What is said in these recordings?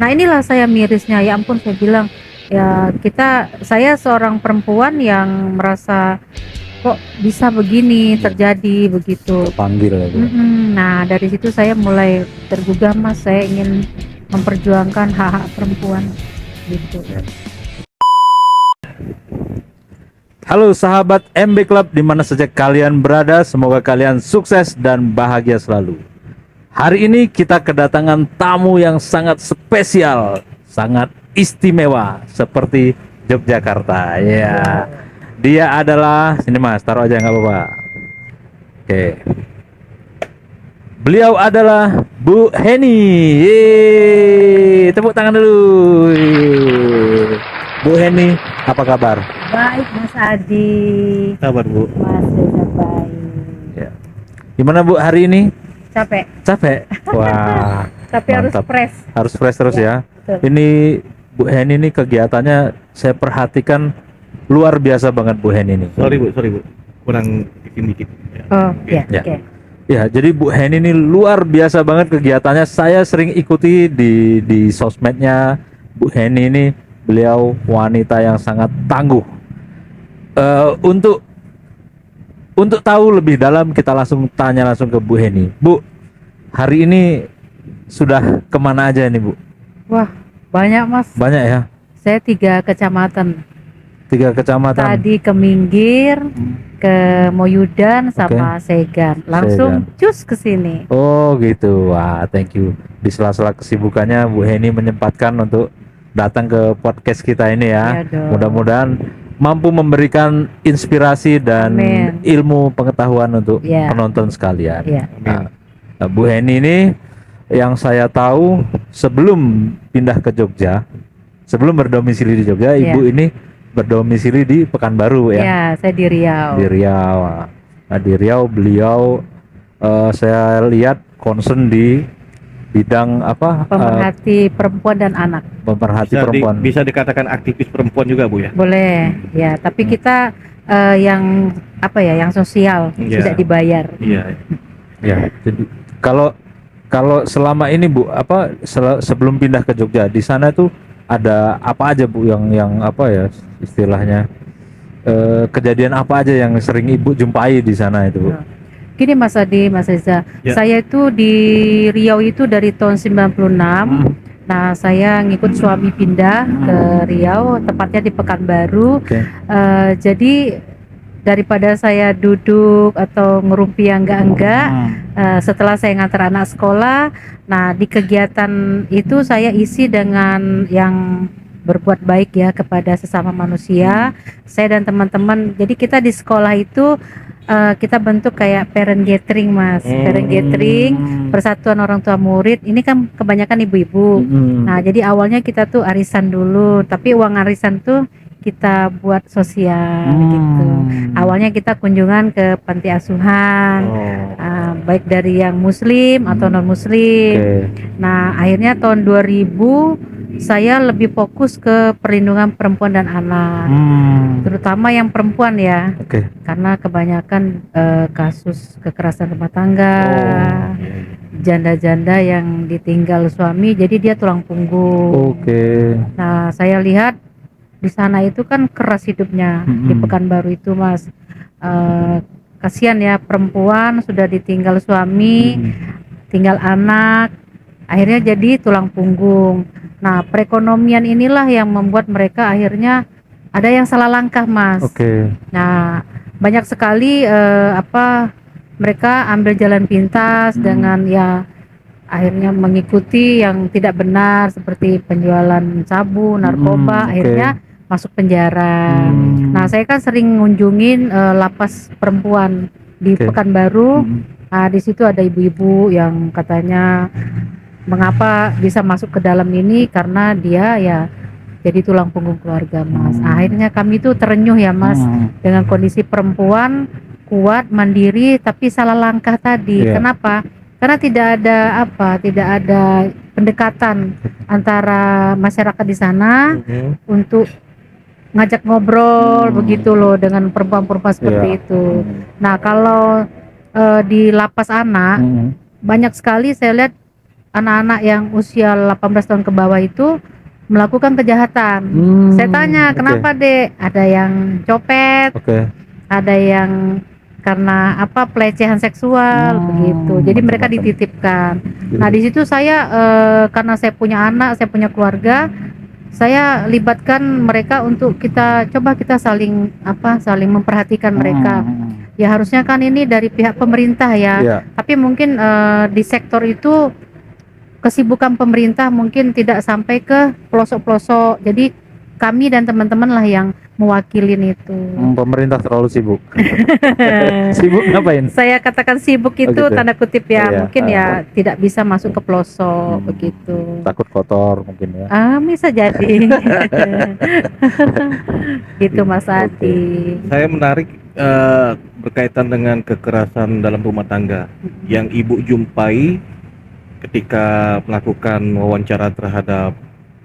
Nah inilah saya mirisnya, ya ampun saya bilang, ya saya seorang perempuan yang merasa kok bisa begini terjadi begitu. Terpanggil ya, Bu. Nah dari situ saya mulai tergugah Mas, saya ingin memperjuangkan hak-hak perempuan gitu. Halo sahabat MB Club di mana saja kalian berada, semoga kalian sukses dan bahagia selalu. Hari ini kita kedatangan tamu yang sangat spesial, sangat istimewa seperti Yogyakarta. Ya, dia adalah sini Mas, taruh aja nggak apa-apa. Oke. Beliau adalah Bu Heni. Yeay, tepuk tangan dulu. Yeay. Bu Heni, apa kabar? Baik Mas Adi. Kabar Bu? Mas Reza baik. Ya. Gimana Bu hari ini? Capek. Capek? Wah. Tapi harus mantap. fresh. Harus fresh terus ya. Betul. Ini Bu Heni ini kegiatannya saya perhatikan luar biasa banget Bu Heni ini. Sorry bu, kurang dikit. Oh ya, Ya. oke. Ya, jadi Bu Heni ini luar biasa banget kegiatannya. Saya sering ikuti di sosmednya Bu Heni ini. Beliau wanita yang sangat tangguh. Untuk tahu lebih dalam kita langsung tanya langsung ke Bu Heni. Bu, hari ini sudah kemana aja nih Bu? Wah banyak Mas. Banyak ya? Saya 3 kecamatan. 3 kecamatan. Tadi ke Minggir, ke Moyudan sama Segan. Langsung cus ke sini. Oh gitu. Wah, thank you. Di sela-sela kesibukannya Bu Heni menyempatkan untuk datang ke podcast kita ini ya. Iya dong. Mudah-mudahan mampu memberikan inspirasi dan Amin. ilmu pengetahuan untuk Iya. penonton sekalian. Iya. Nah, Bu Heni ini yang saya tahu sebelum pindah ke Jogja, sebelum berdomisili di Jogja, Iya. Ibu ini berdomisili di Pekanbaru ya. Ya, saya di Riau. Di Riau. Nah, di Riau beliau saya lihat concern di bidang apa? Pemerhati perempuan dan anak. Pemerhati perempuan. Bisa dikatakan aktivis perempuan juga bu ya. Boleh. Ya, tapi kita yang apa ya, yang sosial, Iya. tidak dibayar. Iya. Ya. Jadi kalau selama ini Bu, apa sebelum pindah ke Jogja, di sana tuh ada apa aja Bu yang apa ya istilahnya kejadian apa aja yang sering Ibu jumpai di sana itu Bu? Gini Mas Adi, Mas Reza, Ya. saya itu di Riau itu dari tahun 96. Nah, saya ngikut suami pindah ke Riau, tepatnya di Pekanbaru. Oke. Jadi daripada saya duduk atau ngerumpi yang enggak, setelah saya ngantar anak sekolah, nah di kegiatan itu saya isi dengan yang berbuat baik ya kepada sesama manusia. Saya dan teman-teman, jadi kita di sekolah itu kita bentuk kayak parent gathering Mas, parent gathering, persatuan orang tua murid. Ini kan kebanyakan ibu-ibu. Nah jadi awalnya kita tuh arisan dulu, tapi uang arisan tuh kita buat sosial gitu. Awalnya kita kunjungan ke panti asuhan, baik dari yang muslim atau non muslim. Nah akhirnya tahun 2000 saya lebih fokus ke perlindungan perempuan dan anak, terutama yang perempuan ya, karena kebanyakan kasus kekerasan rumah tangga, janda-janda yang ditinggal suami, jadi dia tulang punggung. Nah saya lihat di sana itu kan keras hidupnya di Pekanbaru itu Mas. Kasihan ya, perempuan sudah ditinggal suami, tinggal anak, akhirnya jadi tulang punggung. Nah perekonomian inilah yang membuat mereka akhirnya ada yang salah langkah Mas. Nah banyak sekali mereka ambil jalan pintas dengan ya akhirnya mengikuti yang tidak benar seperti penjualan sabu, narkoba, akhirnya masuk penjara. Nah saya kan sering ngunjungin lapas perempuan di Pekanbaru. Nah di situ ada ibu-ibu yang katanya mengapa bisa masuk ke dalam ini karena dia ya jadi tulang punggung keluarga Mas. Akhirnya kami tuh terenyuh ya Mas dengan kondisi perempuan kuat, mandiri, tapi salah langkah tadi. Kenapa? Karena tidak ada pendekatan antara masyarakat di sana untuk ngajak ngobrol begitu loh dengan perempuan-perempuan seperti itu. Nah kalau di lapas anak banyak sekali saya lihat anak-anak yang usia 18 tahun ke bawah itu melakukan kejahatan. Saya tanya, kenapa Dek? Ada yang copet, ada yang karena apa, pelecehan seksual begitu. Jadi mereka dititipkan. Nah di situ saya karena saya punya anak, saya punya keluarga, saya libatkan mereka untuk kita saling memperhatikan mereka. Ya harusnya kan ini dari pihak pemerintah ya. Tapi mungkin di sektor itu kesibukan pemerintah mungkin tidak sampai ke pelosok-pelosok. Jadi kami dan teman-teman lah yang mewakilin itu. Pemerintah terlalu sibuk. Sibuk ngapain? Saya katakan sibuk itu gitu. tanda kutip ya, mungkin ya tidak bisa masuk ke pelosok begitu. Takut kotor mungkin ya. Bisa jadi. Gitu Mas Adi. Saya menarik berkaitan dengan kekerasan dalam rumah tangga yang Ibu jumpai ketika melakukan wawancara terhadap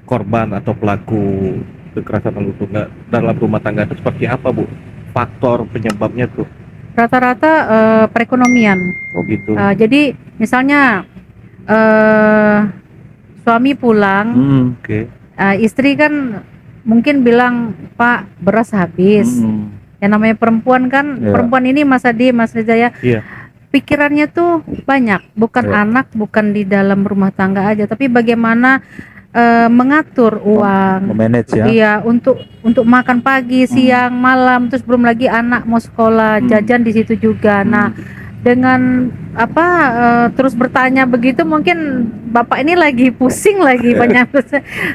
korban atau pelaku kekerasan dalam rumah tangga itu seperti apa, Bu? Faktor penyebabnya tuh? Rata-rata perekonomian. Oh gitu. Jadi misalnya suami pulang, istri kan mungkin bilang, Pak beras habis. Yang namanya perempuan kan, perempuan ini Mas Adi, Mas Reza ya, pikirannya tuh banyak, bukan anak, bukan di dalam rumah tangga aja, tapi bagaimana mengatur uang, memanage ya. Iya, untuk makan pagi, siang, malam, terus belum lagi anak mau sekolah, jajan di situ juga. Nah, dengan terus bertanya begitu, mungkin bapak ini lagi pusing lagi banyak.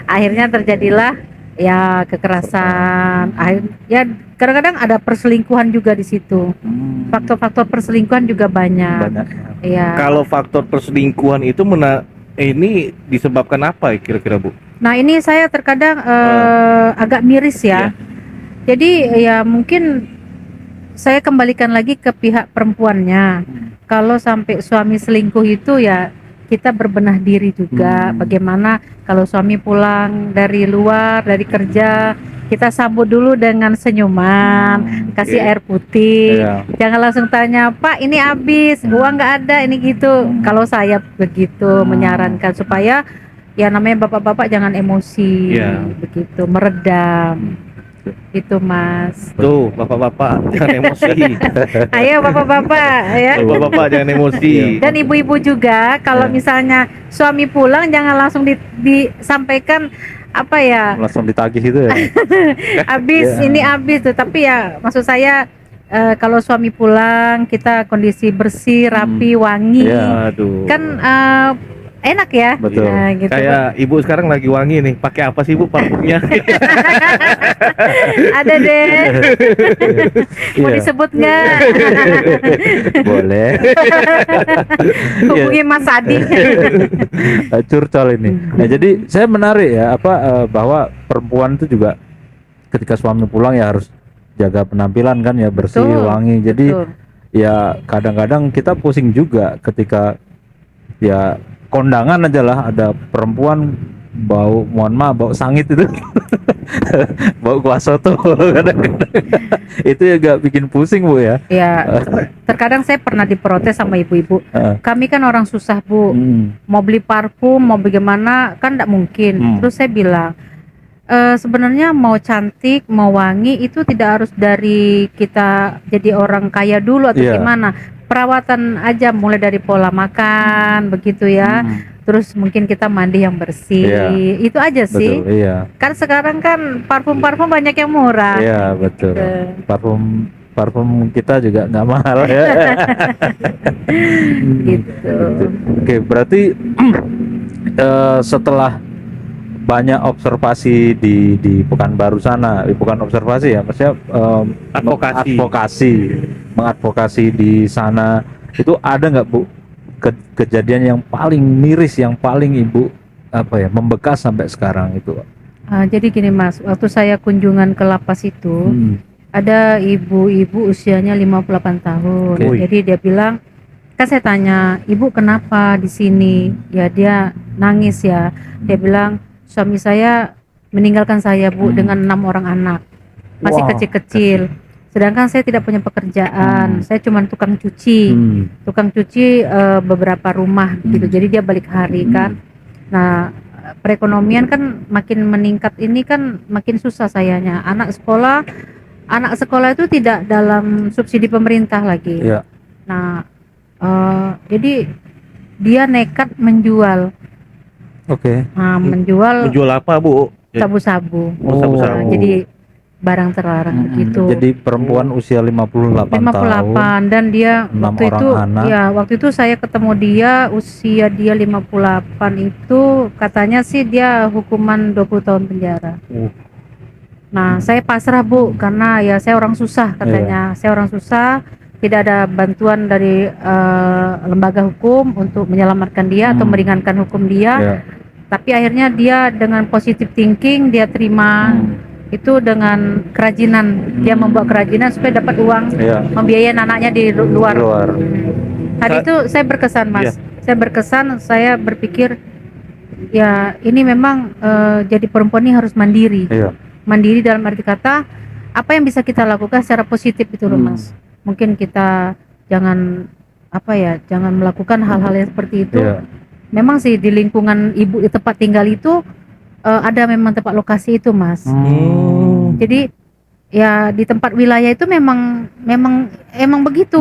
Akhirnya terjadilah ya kekerasan. Ya kadang-kadang ada perselingkuhan juga di situ. Faktor-faktor perselingkuhan juga banyak. Ya. Kalau faktor perselingkuhan itu ini disebabkan apa kira-kira, Bu? Nah ini saya terkadang agak miris ya. Jadi ya mungkin saya kembalikan lagi ke pihak perempuannya. Kalau sampai suami selingkuh itu ya kita berbenah diri juga. Bagaimana kalau suami pulang dari luar, dari kerja, kita sambut dulu dengan senyuman, kasih air putih. Jangan langsung tanya, Pak ini habis, uang nggak ada, ini gitu. Kalau saya begitu menyarankan supaya ya namanya bapak-bapak jangan emosi, begitu, meredam. Itu Mas. Tuh bapak-bapak jangan emosi. Ayo bapak-bapak ya. Bapak-bapak jangan emosi. Dan ibu-ibu juga kalau misalnya suami pulang jangan langsung disampaikan apa ya, langsung ditagih itu ya. habis ini habis tuh, tapi ya maksud saya kalau suami pulang kita kondisi bersih, rapi, wangi, kan enak ya. Betul. Nah, gitu. Kayak Ibu sekarang lagi wangi nih. Pakai apa sih, Bu, parfumnya? Ada deh. Mau disebut nggak? Boleh. Hubungi Mas Adi. Curcol ini. Nah, jadi saya menarik ya bahwa perempuan itu juga ketika suami pulang ya harus jaga penampilan kan ya, bersih, wangi. Jadi ya kadang-kadang kita pusing juga ketika ya kondangan aja lah ada perempuan bau, mohon maaf, bau sangit itu. Bau kuah soto kadang-kadang. Itu agak bikin pusing, Bu ya. Ya, terkadang saya pernah diprotes sama ibu-ibu. Kami kan orang susah, Bu. Mau beli parfum, mau bagaimana kan enggak mungkin. Terus saya bilang, sebenarnya mau cantik, mau wangi itu tidak harus dari kita jadi orang kaya dulu atau gimana. Perawatan aja, mulai dari pola makan begitu ya. Terus mungkin kita mandi yang bersih. Itu aja sih. Betul, kan sekarang kan parfum-parfum banyak yang murah. Iya, betul. Parfum kita juga nggak mahal ya. Gitu. Oke, berarti setelah banyak observasi di Pekanbaru sana, bukan observasi ya, maksudnya mengadvokasi di sana, itu ada nggak, Bu, kejadian yang paling miris, yang paling Ibu membekas sampai sekarang itu? Jadi gini Mas, waktu saya kunjungan ke lapas itu ada ibu-ibu usianya 58 tahun. Jadi dia bilang, kan saya tanya, Ibu kenapa di sini? Ya dia nangis ya. Dia bilang, suami saya meninggalkan saya, Bu, dengan 6 orang anak, masih kecil-kecil. Sedangkan saya tidak punya pekerjaan, saya cuma tukang cuci, beberapa rumah gitu. Jadi dia balik hari kan. Nah, perekonomian kan makin meningkat ini kan makin susah sayanya. Anak sekolah itu tidak dalam subsidi pemerintah lagi. Iya. Nah, jadi dia nekat menjual. Oke. Nah, menjual apa, Bu? sabu-sabu. Oh, sabu-sabu. Nah, jadi barang terlarang begitu. Jadi perempuan usia 58 tahun. Dan dia 6 waktu orang itu anak. ya waktu itu saya ketemu dia usia dia 58 itu katanya sih dia hukuman 20 tahun penjara. Nah, saya pasrah Bu karena ya saya orang susah katanya. Saya orang susah, tidak ada bantuan dari lembaga hukum untuk menyelamatkan dia atau meringankan hukum dia. Tapi akhirnya dia dengan positive thinking dia terima itu dengan kerajinan. Dia membuat kerajinan supaya dapat uang membiayain anaknya di luar. Tadi itu saya berkesan Mas. Saya berkesan, saya berpikir ya ini memang jadi perempuan ini harus mandiri. Mandiri dalam arti kata apa yang bisa kita lakukan secara positif itu loh Mas. Mungkin kita jangan jangan melakukan hal-hal yang seperti itu. Memang sih di lingkungan ibu di tempat tinggal itu ada memang tempat lokasi itu Mas. Jadi ya di tempat wilayah itu memang begitu.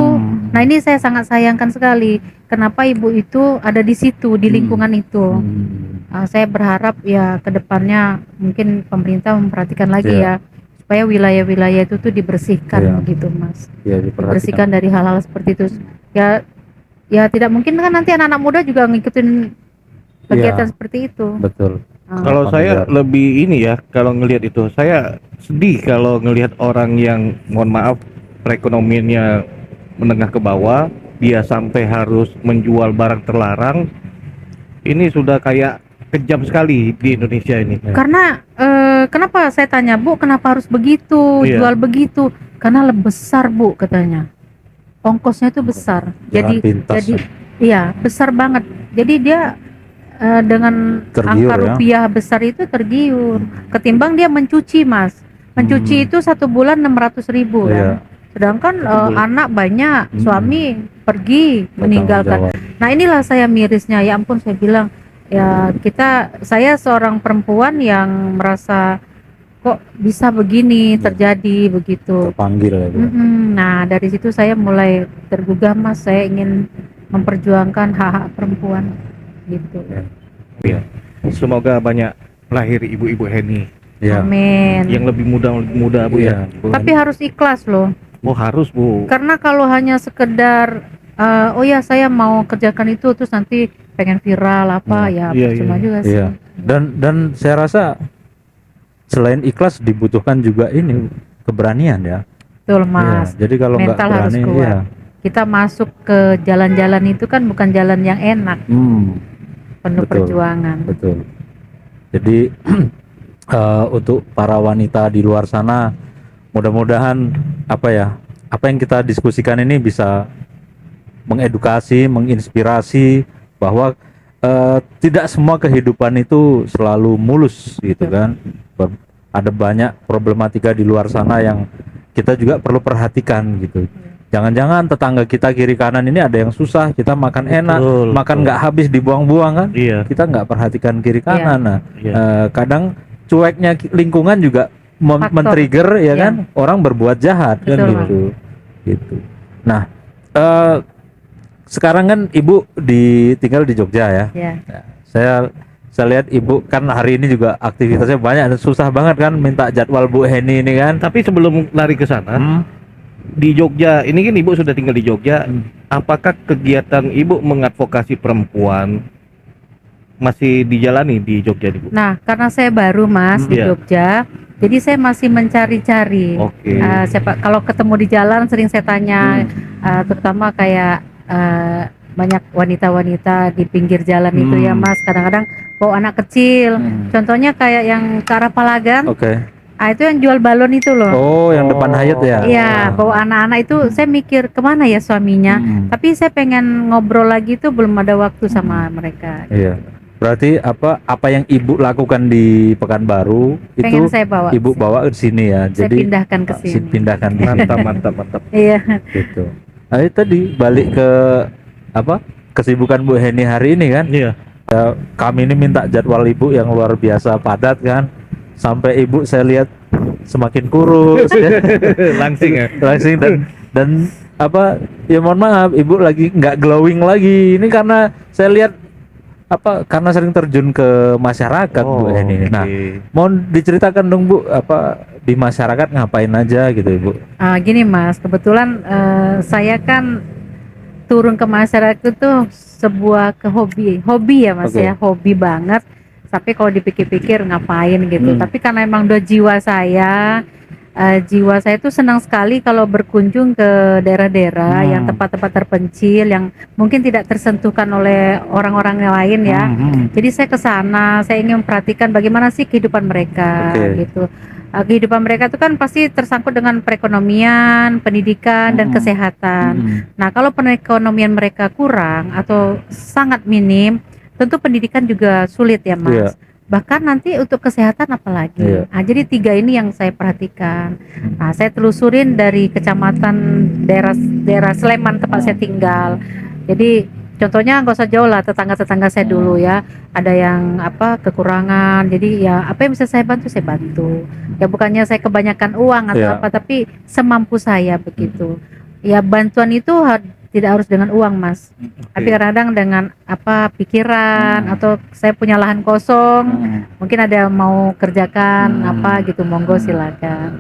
Nah, ini saya sangat sayangkan sekali. Kenapa ibu itu ada di situ di lingkungan itu. Saya berharap ya kedepannya mungkin pemerintah memperhatikan lagi ya supaya wilayah-wilayah itu tuh dibersihkan begitu Mas. Dibersihkan dari hal-hal seperti itu. Ya tidak mungkin kan nanti anak-anak muda juga ngikutin kegiatan seperti itu. Betul. Kalau saya lebih ini ya, kalau ngelihat itu saya sedih kalau ngelihat orang yang mohon maaf perekonomiannya menengah ke bawah, dia sampai harus menjual barang terlarang. Ini sudah kayak kejam sekali di Indonesia ini. Karena kenapa saya tanya Bu, kenapa harus begitu jual begitu? Karena lebih besar Bu katanya. Ongkosnya itu besar. Jadi iya besar banget. Jadi dia dengan angka rupiah besar itu tergiur ketimbang dia mencuci Mas. Mencuci itu 1 bulan 600.000 kan. Sedangkan anak banyak, suami pergi meninggalkan. Nah, inilah saya mirisnya. Ya ampun, saya bilang ya saya seorang perempuan yang merasa kok bisa begini terjadi begitu. Terpanggil ya. Nah, dari situ saya mulai tergugah Mas. Saya ingin memperjuangkan hak-hak perempuan gitu. Semoga banyak lahir ibu-ibu Heni. Amin. Yang lebih muda Bu ya. Tapi harus ikhlas loh. Oh, harus Bu. Karena kalau hanya sekedar oh ya saya mau kerjakan itu terus nanti pengen viral percuma juga sih. Dan saya rasa selain ikhlas dibutuhkan juga ini keberanian ya. Betul Mas. Jadi kalau nggak berani kita masuk ke jalan-jalan itu kan bukan jalan yang enak. Penuh perjuangan. Betul. Jadi untuk para wanita di luar sana, mudah-mudahan apa yang kita diskusikan ini bisa mengedukasi, menginspirasi bahwa tidak semua kehidupan itu selalu mulus gitu kan. Ada banyak problematika di luar sana yang kita juga perlu perhatikan gitu. Jangan-jangan tetangga kita kiri kanan ini ada yang susah, kita makan enak, makan nggak habis dibuang-buang kan? Kita nggak perhatikan kiri kanan. Nah, kadang cueknya lingkungan juga men-trigger ya kan orang berbuat jahat. Kan gitu. Nah, sekarang kan Ibu tinggal di Jogja ya. Nah, saya lihat Ibu kan hari ini juga aktivitasnya banyak dan susah banget kan minta jadwal Bu Heni ini kan. Tapi sebelum lari ke sana, di Jogja ini kan Ibu sudah tinggal di Jogja. Apakah kegiatan Ibu mengadvokasi perempuan masih dijalani di Jogja Ibu? Nah, karena saya baru Mas di Jogja, jadi saya masih mencari-cari. Siapa kalau ketemu di jalan sering saya tanya, terutama kayak banyak wanita-wanita di pinggir jalan itu ya Mas, kadang-kadang bawa anak kecil. Contohnya kayak yang ke arah Palagan. Itu yang jual balon itu loh. Oh, yang depan Hyatt ya? Iya, bawa anak-anak itu saya mikir kemana ya suaminya. Tapi saya pengen ngobrol lagi tuh belum ada waktu sama mereka. Berarti apa yang Ibu lakukan di Pekanbaru Pengen itu saya bawa. Ibu bawa ke sini ya. Saya Jadi pindahkan ke sini. pindahkan di sini. Mantap, mantap, mantap. Iya. Gitu. Nah, itu tadi balik ke kesibukan Bu Heni hari ini kan. Iya. Kami ini minta jadwal Ibu yang luar biasa padat kan. Sampai Ibu saya lihat semakin kurus ya. Langsing ya. Langsing dan ya mohon maaf Ibu lagi nggak glowing lagi. Ini karena saya lihat karena sering terjun ke masyarakat Bu Heni. Nah, mohon diceritakan dong Bu, di masyarakat ngapain aja gitu Ibu. Gini Mas, kebetulan saya kan turun ke masyarakat itu sebuah hobi ya Mas Oke. ya, hobi banget. Tapi kalau dipikir-pikir ngapain gitu. Tapi karena emang udah jiwa saya itu senang sekali kalau berkunjung ke daerah-daerah yang tempat-tempat terpencil yang mungkin tidak tersentuhkan oleh orang-orang yang lain ya. Jadi saya ke sana, saya ingin memperhatikan bagaimana sih kehidupan mereka Oke. gitu. Kehidupan mereka itu kan pasti tersangkut dengan perekonomian, pendidikan dan kesehatan. Nah, kalau perekonomian mereka kurang atau sangat minim, tentu pendidikan juga sulit ya Mas. Iya. Bahkan nanti untuk kesehatan apalagi. Iya. Nah, jadi 3 ini yang saya perhatikan. Nah, saya telusurin dari kecamatan daerah Sleman tempat saya tinggal. Jadi contohnya nggak usah jauh lah, tetangga-tetangga saya dulu ya. Ada yang kekurangan. Jadi ya apa yang bisa saya bantu, saya bantu. Ya bukannya saya kebanyakan uang atau Iya. tapi semampu saya begitu. Ya bantuan itu tidak harus dengan uang Mas. Tapi kadang-kadang dengan pikiran atau saya punya lahan kosong, mungkin ada yang mau kerjakan gitu, monggo silakan.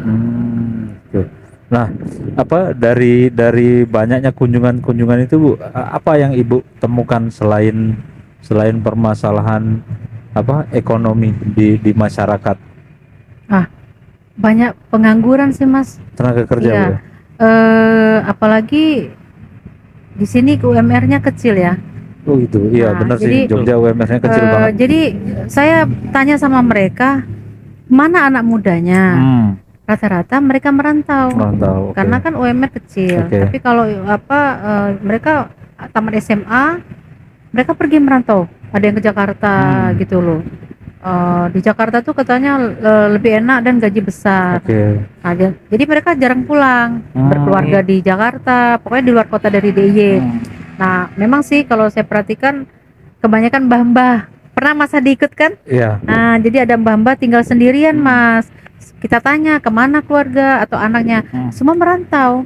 Gitu. Nah, dari banyaknya kunjungan itu Bu, apa yang Ibu temukan selain permasalahan ekonomi di masyarakat, Banyak pengangguran sih Mas. tenaga kerja Bu Iya. ya? Apalagi di sini UMR-nya kecil ya. Oh gitu, iya Nah, benar jadi, sih, Jogja UMR-nya kecil banget. Jadi saya tanya sama mereka, mana anak mudanya? Rata-rata mereka merantau. Oke. Karena kan UMR kecil. Oke. Tapi kalau mereka tamat SMA, mereka pergi merantau. Ada yang ke Jakarta gitu loh. Di Jakarta tuh katanya lebih enak dan gaji besar. Oke. Nah, jadi mereka jarang pulang, berkeluarga di Jakarta, pokoknya di luar kota dari DIY. Nah, memang sih kalau saya perhatikan kebanyakan mbah-mbah. Pernah Mas Hadi ikut kan? Iya. Nah, jadi ada mbah-mbah tinggal sendirian Mas. Kita tanya kemana keluarga atau anaknya, semua merantau.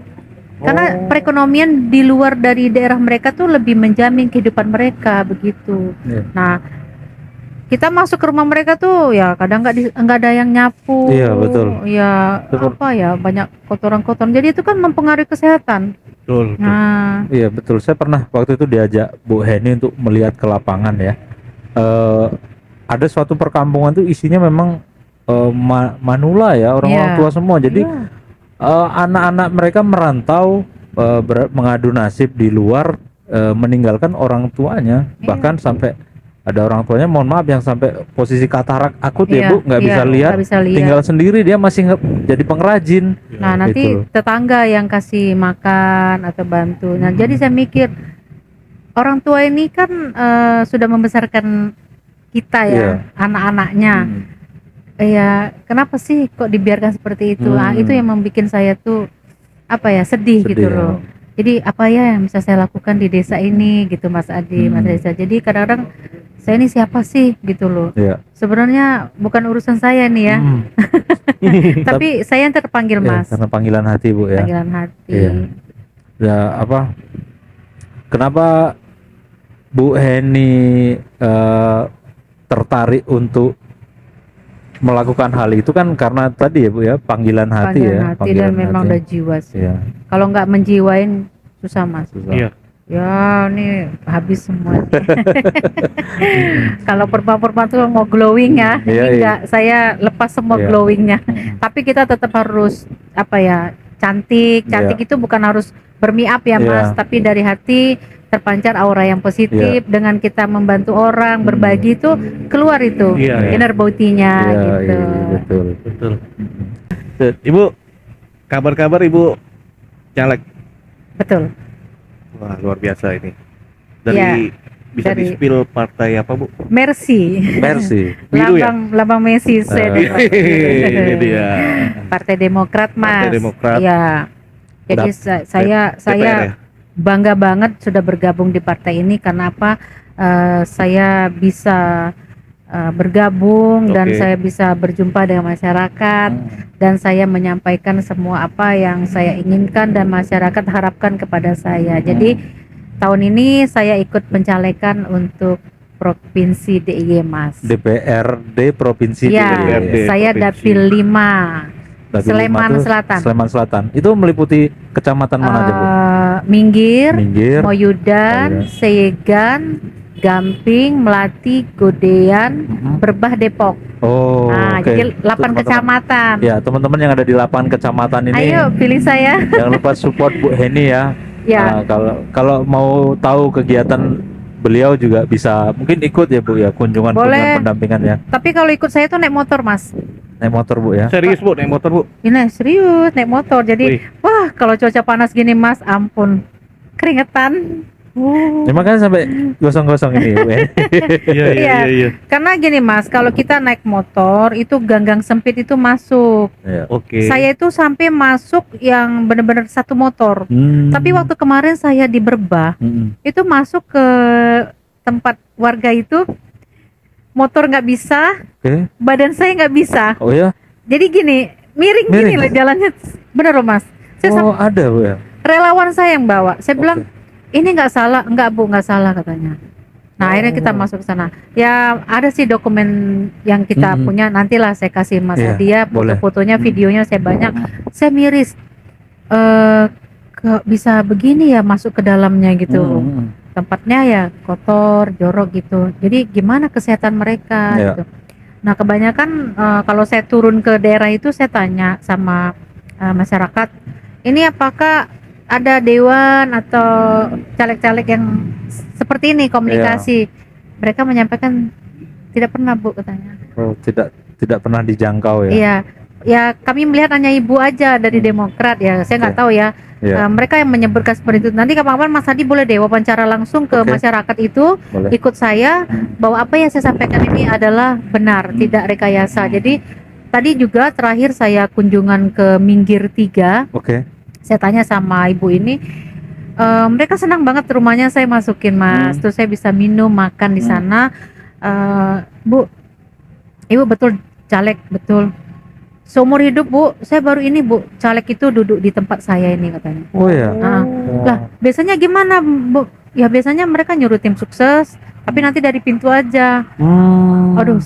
Karena perekonomian di luar dari daerah mereka tuh lebih menjamin kehidupan mereka begitu. Iya. Nah, kita masuk ke rumah mereka tuh ya kadang nggak ada yang nyapu. Iya, betul. Ya banyak kotoran-kotoran. Jadi itu kan mempengaruhi kesehatan. Betul. Nah, Iya betul. Saya pernah waktu itu diajak Bu Heni untuk melihat ke lapangan ya. Ada suatu perkampungan tuh isinya memang manula ya, orang-orang Iya. tua semua. Jadi anak-anak mereka merantau, mengadu nasib di luar, meninggalkan orang tuanya. Bahkan sampai ada orang tuanya, mohon maaf, yang sampai posisi katarak akut ya Bu, nggak bisa lihat, tinggal sendiri, dia masih jadi pengrajin. Nah, nanti Gitu. tetangga yang kasih makan atau bantu. Nah, jadi saya mikir orang tua ini kan sudah membesarkan kita ya, Iya. anak-anaknya. Ya, kenapa sih kok dibiarkan seperti itu? Nah, itu yang membuat saya tuh sedih gitu ya. loh. Jadi apa ya yang bisa saya lakukan di desa ini gitu Mas Adi, Mas Reza. Jadi kadang-kadang saya ini siapa sih gitu loh. Iya. Sebenarnya bukan urusan saya nih ya. Tapi saya yang terpanggil Ya, Mas. karena panggilan hati Bu ya. Panggilan hati. Iya. Ya kenapa Bu Heni tertarik untuk melakukan hal itu kan karena tadi ya Bu ya, panggilan hati Panggilan ya, hati dan memang udah jiwa sih. Iya. Kalau nggak menjiwain susah Mas. Susah. Iya. Ya ini habis semua. Kalau perempuan-perempuan tuh mau glowing ya, Iya, ini enggak, saya lepas semua Iya. glowingnya. Tapi kita tetap harus cantik. Cantik itu bukan harus bermiap ya Mas, Iya. tapi dari hati terpancar aura yang positif. Dengan kita membantu orang, berbagi itu keluar itu Iya, iya. inner beauty-nya Iya, gitu. iya, betul. Betul. Ibu, kabar-kabar Ibu caleg. Betul. Wah, luar biasa ini. Dari Iya. Bisa Dari- di-spill partai apa, Bu? Mercy. Mercy. Biru ya? Lambang Messi saya di Ini dia. Partai Demokrat, Mas. Partai Demokrat. Iya. Jadi saya DPR ya? bangga banget sudah bergabung di partai ini karena apa? Saya bisa bergabung dan Oke. saya bisa berjumpa dengan masyarakat dan saya menyampaikan semua apa yang saya inginkan dan masyarakat harapkan kepada saya. Jadi tahun ini saya ikut pencalekan untuk Provinsi DIY, Mas. DPRD Provinsi Ya, DPRD saya Provinsi. Dapil 5 Dapil Sleman 5 tuh Selatan. Sleman Selatan. Itu meliputi kecamatan mana aja, Bu? Minggir, Minggir. Moyudan, Moyudan. Seyegan, Gamping, Melati, Godean, Berbah, Depok. Oh, Nah, oke. jadi 8 Teman-teman. kecamatan. Ya, teman-teman yang ada di 8 kecamatan ini, Ayo pilih saya. jangan lupa support Bu Heni ya. Ya. Kalau mau tahu kegiatan beliau juga bisa mungkin ikut ya Bu ya, kunjungan Boleh. pendampingan ya. Tapi kalau ikut saya tuh naik motor, Mas. Naik motor Bu ya. Serius, Bu, naik motor, Bu? Ini serius naik motor. Jadi, Wih. wah kalau cuaca panas gini, Mas, ampun. Keringetan. Ya, makanya sampai gosong-gosong ini Bu ya. Iya. Karena gini, Mas, kalau kita naik motor itu ganggang sempit itu masuk. Ya. Oke. Saya itu sampai masuk yang benar-benar satu motor. Tapi waktu kemarin saya di Berbah itu masuk ke tempat warga itu motor nggak bisa, Oke. badan saya nggak bisa. Oh ya. Jadi gini, miring gini Miring? loh jalannya. Bener loh, Mas. Saya Oh, ada Bu ya. relawan saya yang bawa. Saya bilang Oke. ini nggak salah, nggak Bu, nggak salah katanya. Nah akhirnya kita masuk ke sana. Ya ada sih dokumen yang kita punya. Nantilah saya kasih Mas Iya, Adia boleh. foto-fotonya, videonya saya banyak. Saya miris. Kok bisa begini ya masuk ke dalamnya gitu. Tempatnya ya kotor, jorok gitu. Jadi gimana kesehatan mereka Iya. gitu. Nah kebanyakan kalau saya turun ke daerah itu saya tanya sama masyarakat, ini apakah ada dewan atau caleg-caleg yang seperti ini komunikasi? Mereka menyampaikan tidak pernah Bu katanya. Oh, tidak pernah dijangkau ya. Iya, ya kami melihat hanya ibu aja dari Demokrat ya. Saya nggak Oke. tahu ya. Iya. Mereka yang menyebutkan seperti itu. Nanti kapan-kapan Mas Hadi boleh deh wawancara langsung ke Oke. masyarakat itu, Boleh. ikut saya bahwa apa yang saya sampaikan ini adalah benar, tidak rekayasa. Jadi tadi juga terakhir saya kunjungan ke Minggir 3, Oke. saya tanya sama ibu ini, mereka senang banget rumahnya saya masukin Mas, terus saya bisa minum, makan di sana. Bu, ibu betul caleg, betul. Seumur hidup Bu, saya baru ini Bu, caleg itu duduk di tempat saya ini katanya. Oh ya. Lah, biasanya gimana Bu? Ya biasanya mereka nyuruh tim sukses, tapi nanti dari pintu aja. Aduh,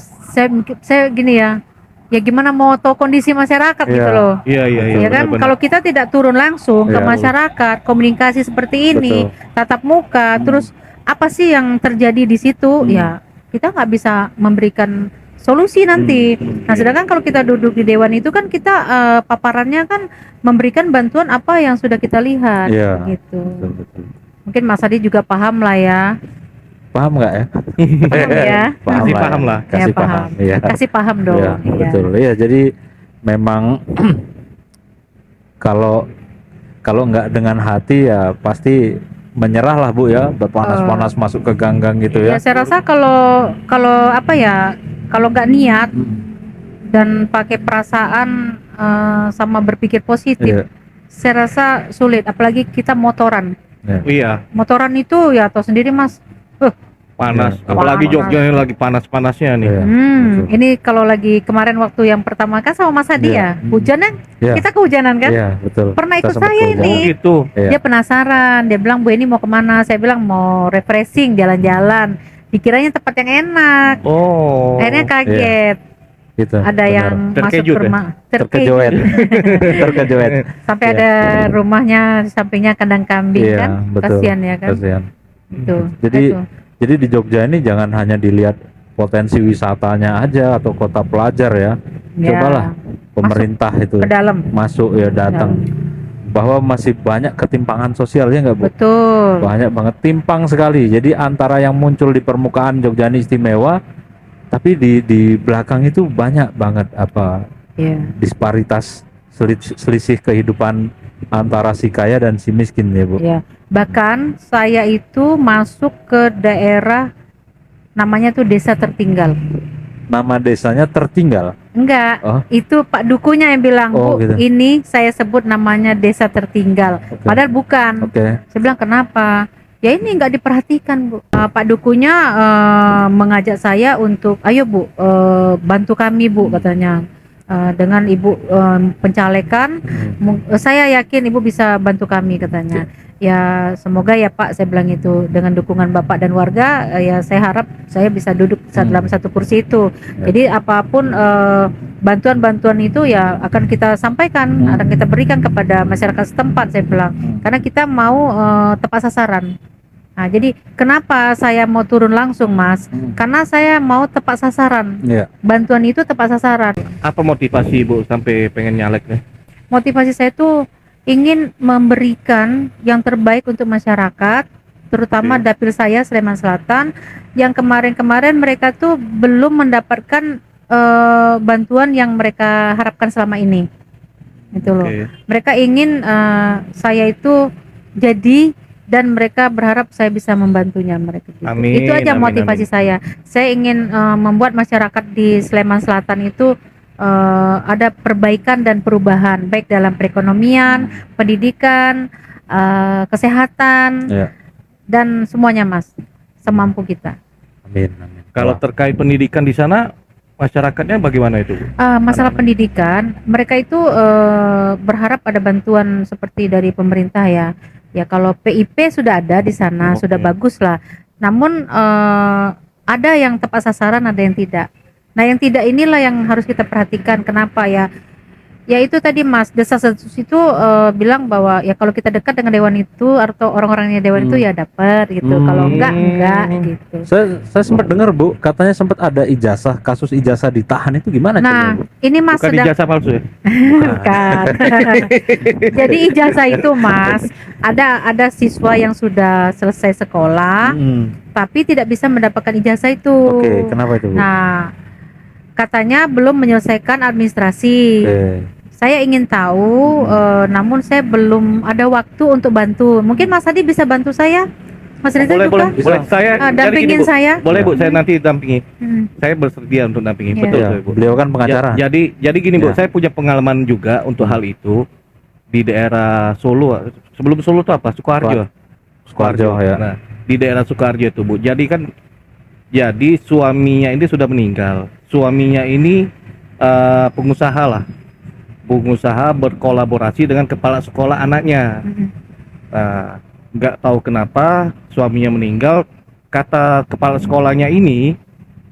saya gini ya. Ya gimana mau tahu kondisi masyarakat Iya. gitu loh. Iya. Ya kan, benar-benar. kalau kita tidak turun langsung ke Iya. masyarakat, komunikasi seperti ini, Betul. tatap muka, terus apa sih yang terjadi di situ? Ya, kita nggak bisa memberikan solusi nanti. Nah, sedangkan kalau kita duduk di dewan itu kan kita paparannya kan memberikan bantuan apa yang sudah kita lihat, Iya. gitu. Betul. Mungkin Mas Adi juga paham lah ya. Paham nggak ya? Paham ya? Kasih lah paham ya. lah. Kasih Ya, paham. paham. Iya. Kasih paham dong. Iya, Iya. betul. Iya, jadi memang kalau nggak dengan hati ya pasti menyerah lah Bu ya, berpanas-panas masuk ke ganggang gitu Ya, ya. saya rasa kalau apa ya, kalau nggak niat dan pakai perasaan sama berpikir positif, Iya. saya rasa sulit. Apalagi kita motoran. Iya, Motoran itu ya tahu sendiri Mas. panas. Iya. Apalagi Panas. Jogja ini lagi panas-panasnya nih. Iya, Hmm, betul. ini kalau lagi kemarin waktu yang pertama kan sama Mas Hadi Iya. ya, hujan kan? Iya. Kita kehujanan kan? Iya, betul. Pernah Kita ikut sempat saya kehujanan. ini. Oh gitu. Iya. Dia penasaran, dia bilang Bu ini mau kemana? Saya bilang mau refreshing, jalan-jalan. Dikiranya tempat yang enak. Oh. Akhirnya kaget. Gitu. Ada benar. yang masuk Terkejut ke ya? rumah, Terkejoet. Terkejoet. sampai Iya. ada rumahnya di sampingnya kandang kambing Iya, kan, betul. kasihan ya kan. Kasihan. Itu. Jadi Jadi di Jogja ini jangan hanya dilihat potensi wisatanya aja atau kota pelajar ya. Cobalah pemerintah itu ke dalam. masuk ya, datang. Bahwa masih banyak ketimpangan sosial ya nggak Bu? Betul. Banyak banget, timpang sekali. Jadi antara yang muncul di permukaan Jogja ini istimewa, tapi di belakang itu banyak banget apa Iya. disparitas selisih kehidupan antara si kaya dan si miskin ya Bu. Ya, bahkan saya itu masuk ke daerah namanya tuh desa tertinggal. Nama desanya tertinggal. Enggak, Oh. itu Pak Dukunya yang bilang, Oh, Bu, gitu. ini saya sebut namanya desa tertinggal. Oke. Padahal bukan. Oke. Saya bilang kenapa? Ya ini nggak diperhatikan, Bu. Pak Dukunya mengajak saya untuk, ayo Bu, bantu kami Bu, katanya. Dengan Ibu pencalekan, saya yakin Ibu bisa bantu kami, katanya. Ya semoga ya Pak, saya bilang itu, dengan dukungan Bapak dan warga, ya saya harap saya bisa duduk dalam satu kursi itu. Jadi apapun bantuan-bantuan itu ya akan kita sampaikan, akan kita berikan kepada masyarakat setempat, saya bilang. Karena kita mau tepat sasaran. Nah, jadi kenapa saya mau turun langsung, Mas? Karena saya mau tepat sasaran. Iya. Bantuan itu tepat sasaran. Apa motivasi Ibu sampai pengen nyalek nih? Motivasi saya itu ingin memberikan yang terbaik untuk masyarakat, terutama dapil saya Sleman Selatan, yang kemarin-kemarin mereka tuh belum mendapatkan bantuan yang mereka harapkan selama ini. Itu loh. Mereka ingin saya itu jadi, dan mereka berharap saya bisa membantunya mereka. Gitu. Amin, Itu aja amin, motivasi amin. saya. Saya ingin membuat masyarakat di Sleman Selatan itu ada perbaikan dan perubahan, baik dalam perekonomian, pendidikan, kesehatan, dan semuanya, Mas, semampu kita. Amin, amin. Kalau terkait pendidikan di sana, masyarakatnya bagaimana itu, Bu? Masalah Anak-anak. pendidikan, mereka itu berharap ada bantuan seperti dari pemerintah ya. Ya kalau PIP sudah ada di sana, Oke. sudah bagus lah. Namun ada yang tepat sasaran, ada yang tidak. Nah yang tidak inilah yang harus kita perhatikan. Kenapa ya? Ya itu tadi Mas, Desa Sensus itu bilang bahwa ya kalau kita dekat dengan dewan itu atau orang-orangnya dewan itu ya dapat gitu. Kalau enggak gitu. Saya sempat dengar Bu, katanya sempat ada ijazah, kasus ijazah ditahan, itu gimana Nah, Bu? ini Mas Bukan ijazah palsu ya? Bukan. Jadi ijazah itu Mas, ada siswa yang sudah selesai sekolah, tapi tidak bisa mendapatkan ijazah itu. Oke, kenapa itu Bu? Nah, katanya belum menyelesaikan administrasi. Oke. Saya ingin tahu, namun saya belum ada waktu untuk bantu. Mungkin Mas Adi bisa bantu saya, Mas Rizal Boleh, juga. boleh, boleh. Saya jadi Dampingin gini, Bu. saya. Boleh Bu, saya nanti dampingi. Hmm. Saya bersedia untuk dampingi. Iya. Betul, Ya, saya, Bu. beliau kan pengacara. Jadi gini Bu, Ya. saya punya pengalaman juga untuk hal itu di daerah Solo. Sebelum Solo itu apa? Sukoharjo. Sukoharjo, ya. Nah, di daerah Sukoharjo itu Bu. Jadi suaminya ini sudah meninggal. Suaminya ini pengusaha lah. Pengusaha berkolaborasi dengan kepala sekolah anaknya. Nah, nggak tahu kenapa suaminya meninggal. Kata kepala sekolahnya ini,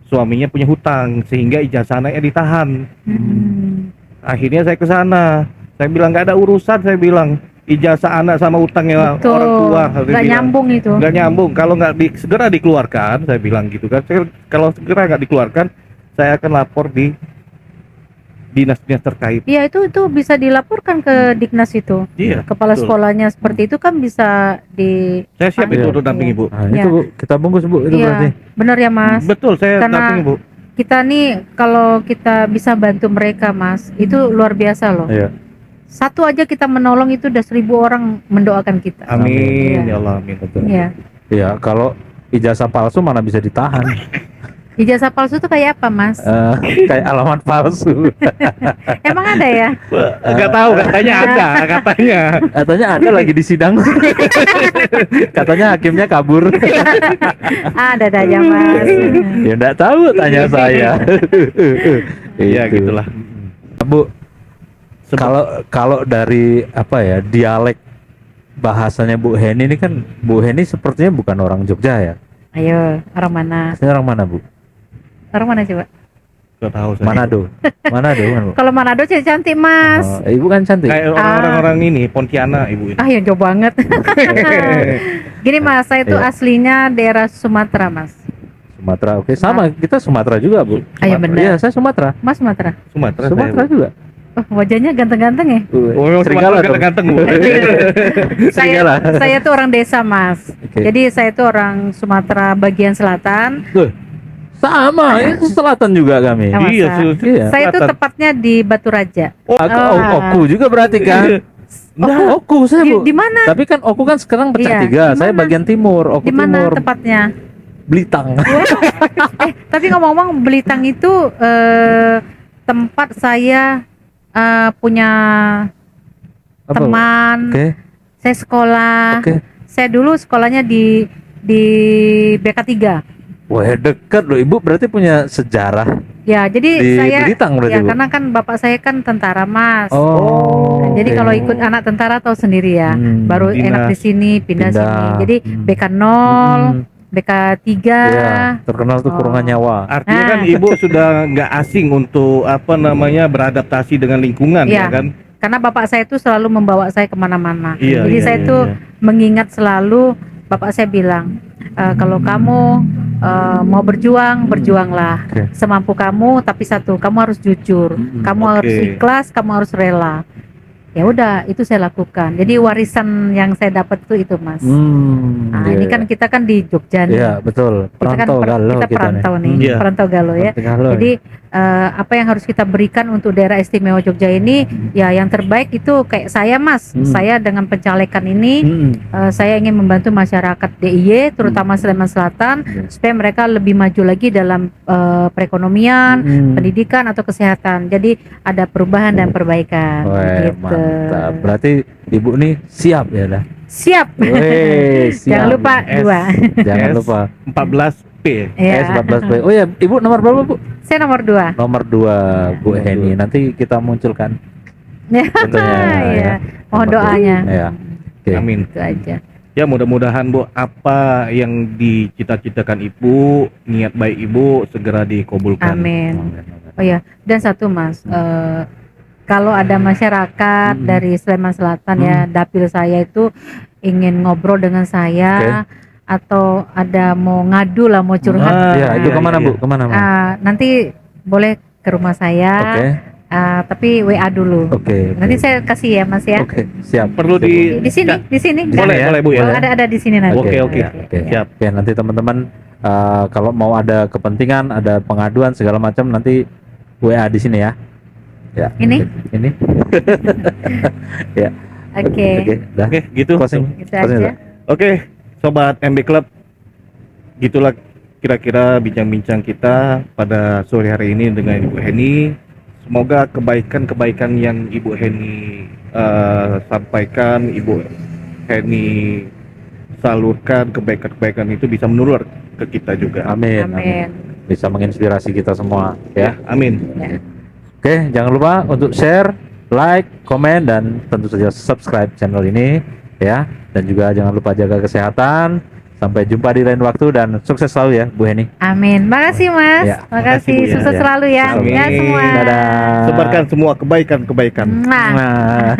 suaminya punya hutang sehingga ijazah anaknya ditahan. Akhirnya saya ke sana. Saya bilang nggak ada urusan. Saya bilang ijazah anak sama hutangnya Betul. orang tua. Nggak nyambung itu. Nggak nyambung. Kalau nggak segera dikeluarkan, saya bilang gitu kan. Kalau segera nggak dikeluarkan, saya akan lapor di dinas-dinas terkait. Iya itu bisa dilaporkan ke Diknas itu. Iya. Kepala betul. sekolahnya seperti itu kan bisa di. Saya siap itu untuk dampingi Bu. Nah, Ya. itu Bu, kita bungkus Bu, itu berarti. Iya, benar ya Mas. Betul, saya Karena dampingi Bu. kita nih kalau kita bisa bantu mereka Mas, itu luar biasa loh. Iya. Satu aja kita menolong itu udah 1000 orang mendoakan kita. Amin, Iya. ya Allah, amin. Betul. Iya. Iya, kalau ijazah palsu mana bisa ditahan. Ijazah palsu itu kayak apa Mas? Kayak alamat palsu. Emang ada ya? Enggak tahu, katanya ada, katanya. Katanya ada lagi di sidang. Katanya hakimnya kabur. Ada aja Mas. Ya enggak tahu, tanya saya. Iya, Itu. gitulah. Bu, kalau dari apa ya, dialek bahasanya Bu Heni ini kan, Bu Heni sepertinya bukan orang Jogja ya. Ayo, orang mana? Aslinya orang mana Bu? Orang mana coba? Enggak tahu saya. Manado. Manado kan Bu? Kalau Manado cantik Mas. Oh, ibu kan cantik. Kayak orang-orang ini Pontianak ibu ini. Ya jauh banget. Gini Mas, saya itu Iya. aslinya daerah Sumatera Mas. Sumatera, oke, sama kita Sumatera juga Bu. Iya benar. Iya, saya Sumatera. Mas Sumatera. Sumatera. Sumatera saya, Bu. juga. Oh, wajahnya ganteng-ganteng ya. Oh, Serigala Sumatera dong. ganteng Bu. Serigala. Saya tuh orang desa Mas. Oke. Jadi saya tuh orang Sumatera bagian selatan. Tuh, Sama, itu selatan juga kami. Sama. Iya, Iya. Saya itu Selatan. tepatnya di Batu Raja. Oku juga berarti kan? Oku saya Bu. Di mana? Tapi kan Oku kan sekarang pecah Iya, tiga. di Saya mana? bagian timur, Oku Di mana timur. tepatnya? Belitang. Tapi ngomong-ngomong Belitang itu tempat saya punya Apa, Bu? teman. Oke. Saya sekolah. Oke. Saya dulu sekolahnya di BK3. Wah, dekat loh. Ibu berarti punya sejarah Ya, jadi di saya Belitang berarti, ya Bu. karena kan bapak saya kan tentara, Mas. Oh. Nah, jadi oke. kalau ikut anak tentara tahu sendiri ya. Baru Baru enak di sini, pindah sini. Jadi BK 0, BK 3. Ya, terkenal tuh kurungan nyawa. Artinya kan ibu sudah nggak asing untuk apa namanya beradaptasi dengan lingkungan ya Iya. kan? Karena bapak saya itu selalu membawa saya kemana-mana. Iya, Jadi iya, saya iya, tuh iya. mengingat selalu bapak saya bilang, kalau kamu mau berjuang, berjuanglah Oke. semampu kamu. Tapi satu, kamu harus jujur, kamu Oke. harus ikhlas, kamu harus rela. Ya udah, itu saya lakukan. Jadi warisan yang saya dapat itu Mas. Nah, Iya, ini kan iya. kita kan di Jogja nih. Iya, betul. Kita kan Perantau galau kita perantau nih, Iya. perantau galau ya. Perantau galau, Jadi apa yang harus kita berikan untuk daerah istimewa Jogja ini, ya yang terbaik itu kayak saya Mas. Saya dengan pencalekan ini, saya ingin membantu masyarakat DIY, terutama Sleman Selatan, Iya. supaya mereka lebih maju lagi dalam perekonomian, pendidikan atau kesehatan. Jadi ada perubahan dan perbaikan. Wah, Gitu. mantap. Berarti ibu nih siap ya dah. Siap. Weh, siap. Jangan lupa S. 2. Jangan S. lupa. 14P. Ya. S14B. Oh ya, ibu nomor berapa, Bu? Saya nomor 2. Nomor 2, Bu Heni. Nanti kita munculkan Ya. fotonya. Iya. Mohon Nomor doanya. dua. Ya. Oke. Amin. Itu aja. Ya mudah-mudahan Bu apa yang dicita-citakan Ibu, niat baik Ibu segera dikabulkan. Amin. Oh ya, dan satu Mas, kalau ada masyarakat dari Sleman Selatan ya, dapil saya itu ingin ngobrol dengan saya atau ada mau ngadu lah, mau curhat. Ya, itu kemana, Bu? Kemana, Bu? Nanti boleh ke rumah saya, Oke. tapi WA dulu. Oke. Nanti saya kasih ya Mas ya. Oke, siap. Perlu Di sini. Boleh, ya? boleh Bu ya. Oh, ada di sini nanti. Oke, oke. Ya, oke. Siap. Oke, nanti teman-teman kalau mau ada kepentingan, ada pengaduan segala macam nanti WA di sini ya. Ya. Ini? Ini. Ya. Oke. Oke, dah. Oke, gitu. Closing. Gitu Closing, aja. dah. Oke, sobat MB Club. Gitulah kira-kira bincang-bincang kita pada sore hari ini dengan Ibu Heni. Semoga kebaikan-kebaikan yang Ibu Heni sampaikan, Ibu Heni salurkan, kebaikan-kebaikan itu bisa menular ke kita juga. Amin. Amin. Bisa menginspirasi kita semua ya. Amin. Ya. Oke, jangan lupa untuk share, like, komen, dan tentu saja subscribe channel ini ya. Dan juga jangan lupa jaga kesehatan. Sampai jumpa di lain waktu dan sukses selalu ya, Bu Heni. Amin. Makasih Mas. Ya, Makasih. makasih, Bu, ya. Sukses Ya. selalu ya. Amin. Ya semua. Dadah. Sebarkan semua kebaikan-kebaikan. Mwah. Nah.